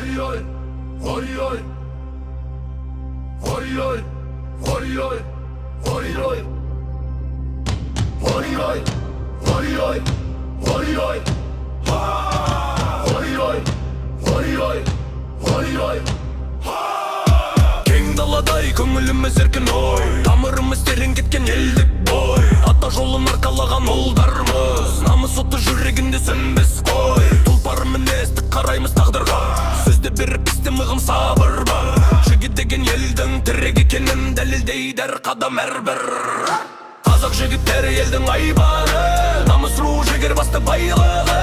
Oy oy, oy oy, oy oy, oy oy, oy oy, oy oy, oy oy, oy oy, oy oy, oy oy, oy oy. Keng dalaдай көңіліміз еркін ой, тамырымыз терең кеткен елдік бой. Ата жолын арқалаған ұлдарымыз, намыс оты жүрегінде сөнбес қой. Тұлпары мінездік қараймыз тағдырға, сөзді беріп істе мығым сабыр бар. Жігіт деген елдің тірек екенін дәлелдейді әр қадам әрбір. Қазақ жігіттері елдің айбары, намыс ру жігер басты байлығы.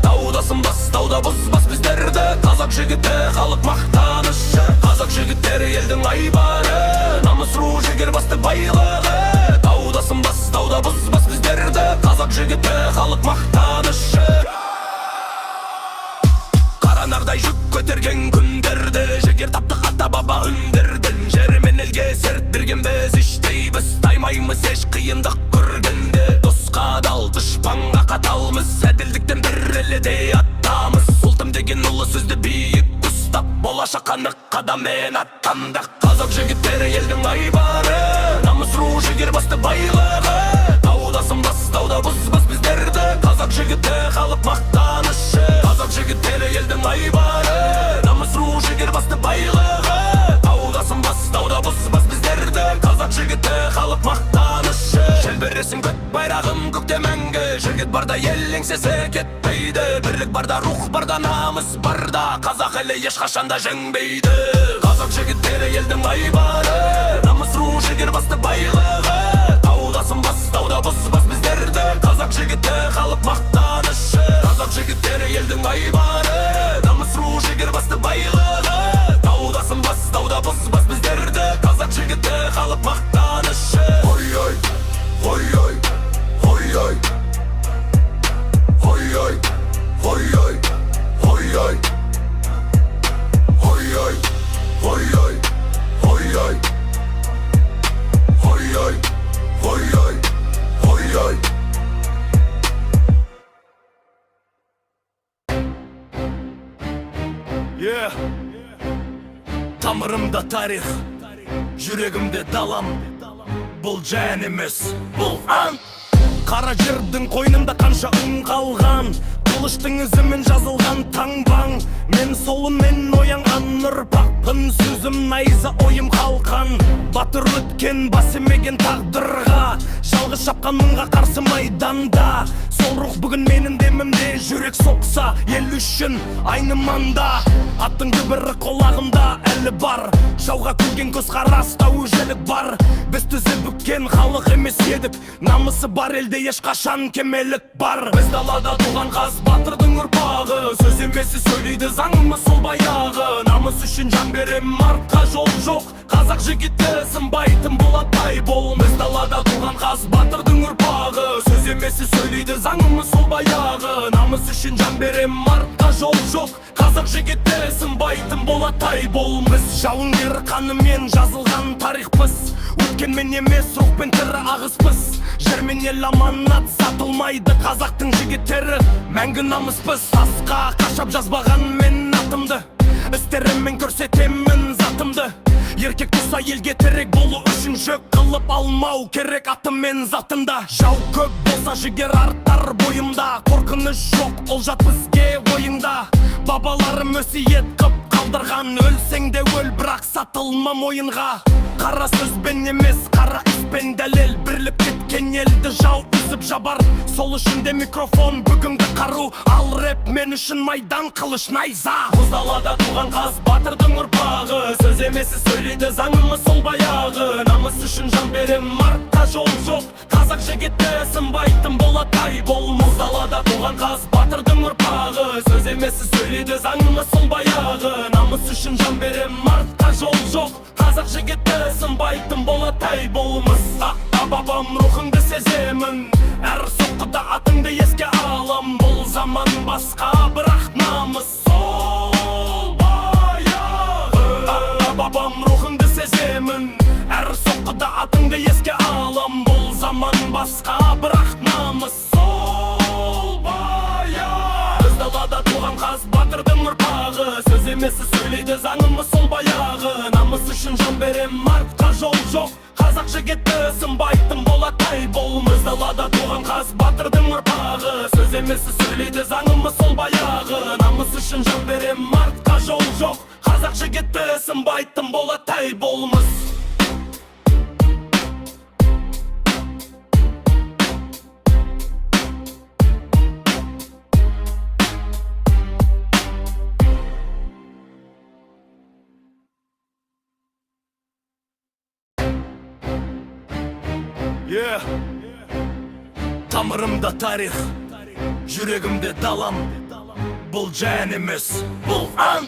Таудасың бас, тауда бұзбас біздерді, қазақ жігіті халық мақтанышы. Қазақ жігіттері елдің айбары, намыс ру жігер басты байлығы. Таудасың бас, тауда бұзбас біздерді, қазақ жігіті халық мақтанышы. Қаранардай жүк көтерген күндерді, жігер таптық ата баба үндерден. Жері мен елге серт берген біз іштейбіз, таймаймыз еш қиындық көргенде. Досқа адал, дұшпанға қаталмыз, әділдіктен бір еледей аттамыз. Ұлтым деген ұлы сөзді биік ұстап, болашаққа нық қадаммен аттандық. Қазақ жігіттері елдің айбары, намыс ру жігер басты байлығы. Таудасың бас, тауда бұзбас біздерді, қазақ жігіті халық мақтанышы. Қазақ жігіттері елдің айбары, намыс ру жігер басты байлығы. Таудасың бас, тауда бұзбас біздерді, қазақ жігіті халық мақтанышы. Желбіресің көк байрағым көкте мәңгі, жігіт барда ел еңсесі кетпейді. Бірлік барда рух барда намыс барда, қазақ елі ешқашанда жеңбейді. Қазақ жігіттері елдің айбары, намыс ру жігер басты байлығы. Таудасың бас, тауда бұзбас біздерді, қазақ жігіті халық мақтанышы. Қазақ жігіттері елдің айбары, намыс ру жігер басты байлығы. Таудасың бас, тауда бұзбас біздерді, қазақ жігіті халық мақтанышы. Ой ой, ой ой, ой ой, ой ой, ой ой, ой ой, ой ой, ой ой, ой ой, ой ой, ой ой, ой ой. Тамырымда тарих, жүрегімде далам. Бұл жән емес, бұл ан. Қара жердің қойнында қанша үн қалған, қылыштың ізімен жазылған таңбаң. Мен солымен оянған ұрпақпын, сөзім найза ойым қалқан. Батыр өткен бас емеген тағдырға, жалғыз шапқан мыңға қарсы майданда. Сол рух бүгін менің демімде, жүрек соқса ел үшін айныманда. Аттың дүбірі құлағымда әлі бар, жауға күлген көзқараста өжелік бар. Біз тізе бүккен халық емес едік, намысы бар елде ешқашан кемелік бар. Біз далада туған қаз батырдың ұрпағы, сөз емесі сөйлейді заңымыз сол баяғы. Намыс үшін жан берем, артқа жол жоқ, қазақ жігіті сынбайтын болаттай бол. Біз далада туған қаз батырдың ұрпағы, сөз емесі сөйлейді заңымыз сол баяғы. Намыс үшін жан берем, артқа жол жоқ, қазақ жігіті сынбайтын болаттай бол. Біз жауынгер қанымен жазылған тарихпыз, өткенмен емес рухпен тірі ағыспыз. Жер мен ел аманат сатылмайды, қазақтың жігіттері мәңгі намыспыз. Тасқа қашап жазбаған мен атымды, істеріммен көрсетемін затымды. Еркек тұса елге терек болу үшін жүк қылып алмау керек атым мен затында. Жау көп болса жігер артар бойымда, қорқыныш жоқ, ол жат бізге ойыңда. Бабаларым өсиет қып қалдырған, өлсең де өл, бірақ сатылма мойынға. Қара сөзбен емес, қара іспен дәлел, бірліп кеткен елді жау үзіп жабар. Сол үшін де микрофон бүгінгі қару, ал рэп мен үшін майдан қылыш найза. Мұз далада туған қаз батырдың ұрпағы, сөз емесі сөйлейді заңымыз сол баяғы. Намыс үшін жан берем, артқа жол жоқ, қазақ жігіті сынбайтын болаттай бол. Мұз далада туған қаз батырдың ұрпағы, сөз емесі сөйлейді заңымыз сол баяғы. Намыс үшін жан берем, артқа жол жоқ, қазақ жігіті сынбайтын болаттай болмыз. Бабам рухыңды сеземін, әр соққыда атыңды еске алам. Бұл заман басқа, бірақ намыс сол баяғы. Бабам рухыңды сеземін, әр соққыда атыңды еске алам. Бұл заман басқа, бірақ намыс сол баяғы. Біз далада туған қаз батырдың ұрпағы, сөз емесі сөйлейді заңымыз сол баяғы. Намыс үшін жан берем, артқа жол жоқ. Қазақ жігіті сынбайтын болатай болмыз. Далада туған қаз батырдың ұрпағы. Сөз емесі сөйлейді заңымыз сол баяғы. Намыс үшін жан берем, артқа жол жоқ. Қазақ жігіті сынбайтын болатай болмыз. Тамырымда тарих, жүрегімде далам. Бұл жән емес, бұл ан.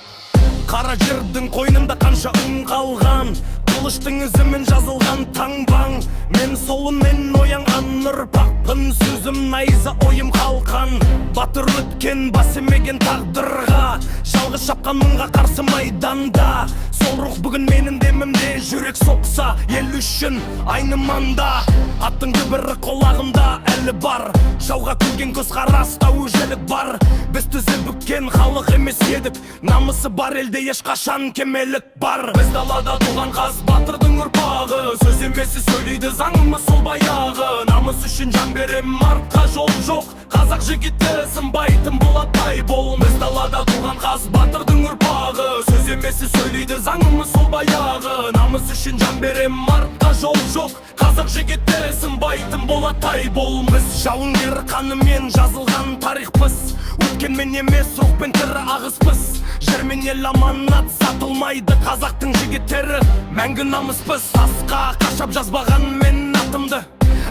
Қара жердің қойнында қанша үн қалған, қылыштың ізімен жазылған таңбаң. Мен солын мен оянған ұрпақпын, сөзім найза ойым қалқан. Батыр өткен бас емеген тағдырға, жалғыз шапқан мыңға қарсы майданда. Сол рух бүгін менің демімде, жүрек соқса ел үшін айныманда. Аттың дүбірі қолағымда әлі бар, жауға күлген көзқараста өжелік бар. Біз тізе бүккен халық емес едік, намысы бар елде ешқашан кемелік бар. Біз далада туған қаз батырдың ұрпағы, сөз емесі сөйлейді заңымыз сол баяғы. Намыс үшін жан берем, артқа жол жоқ. Қазақ жігіті сынбайтын болатай бол. Біз далада туған қаз батырдың ұрпағы, сөз емесі сөйлейді заңымыз сол баяғы. Намыс үшін жан берем, артқа жол жоқ. Қазақ жігіті сынбайтын болатай бол. Біз жауынгер қанымен жазылған тарихпыз, өткенмен емес рухпен тірі ағыспыз. Жер мен ел аманат сатылмайды, қазақтың жігіттері мәңгі намыспыз. Тасқа қашап жазбаған мен атымды,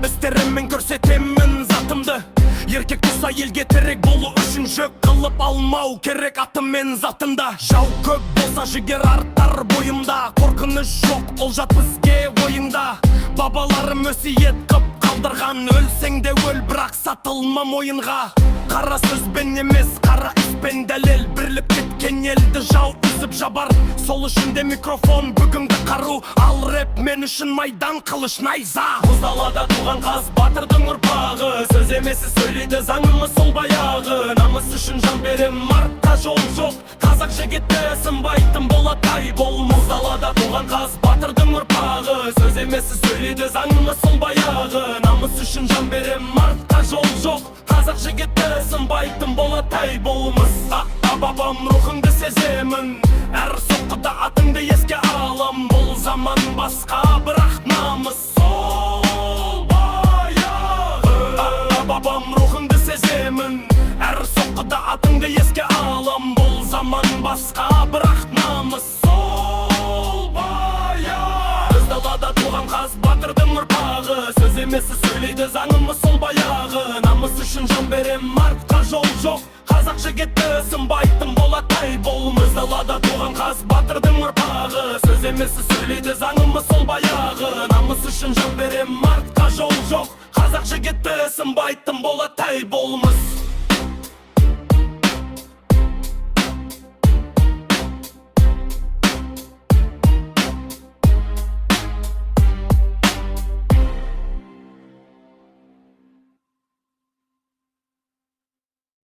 істеріммен көрсетемін затымды. Еркек тұса елге терек болу үшін жүк қылып алмау керек атым мен затында. Жау көп болса жігер артар бойымда, қорқыныш жоқ олжат бізге ойыңда. Бабаларым өсиет қып қалдырған, өлсең де өл бірақ сатылма мойынға. Қара сөзбен емес қара іспен дәлел, бірліп кеткен елді жау үзіп жабар. Сол үшін де микрофон бүгінгі қару, ал рэп мен үшін майдан қылыш найза. Мұз далада туған қаз батырдың ұрпағы, сөз емесі сөйлейді заңымыз сол баяғы. Намыс үшін жан берем, артқа жол жоқ. Қазақ жігіті сынбайтын болатай бол. Мұз далада туған қаз батырдың ұрпағы, сөз емесі сөйлейді заңымыз сол баяғы. Намыс үшін жан берем, артқа жол жоқ. Қазақ жігіті сынбайтын болатай болмыз. Ата-бабам рухыңды сеземін, әр соққыда атыңды еске алам. Бұл заман басқа, бірақ намыс сол баяғы. Ата-бабам рухыңды сеземін, әр соққыда атыңды еске алам. Бұл заман басқа, бірақ намыс сол баяғы. Біз далада туған қаз батырдың ұрпағы, сөз емесі сөйлейді заңымыз сол баяғы. Намыс үшін жан берем, артқа жол жоқ. Қазақ жігіті сынбайтын болатай бол. Біз далада туған қаз батырдың ұрпағы, сөз емесі сөйлейді заңымыз сол баяғы. Намыс үшін жан берем, артқа жол жоқ. Қазақ жігіті сынбайтын болатай болмыз.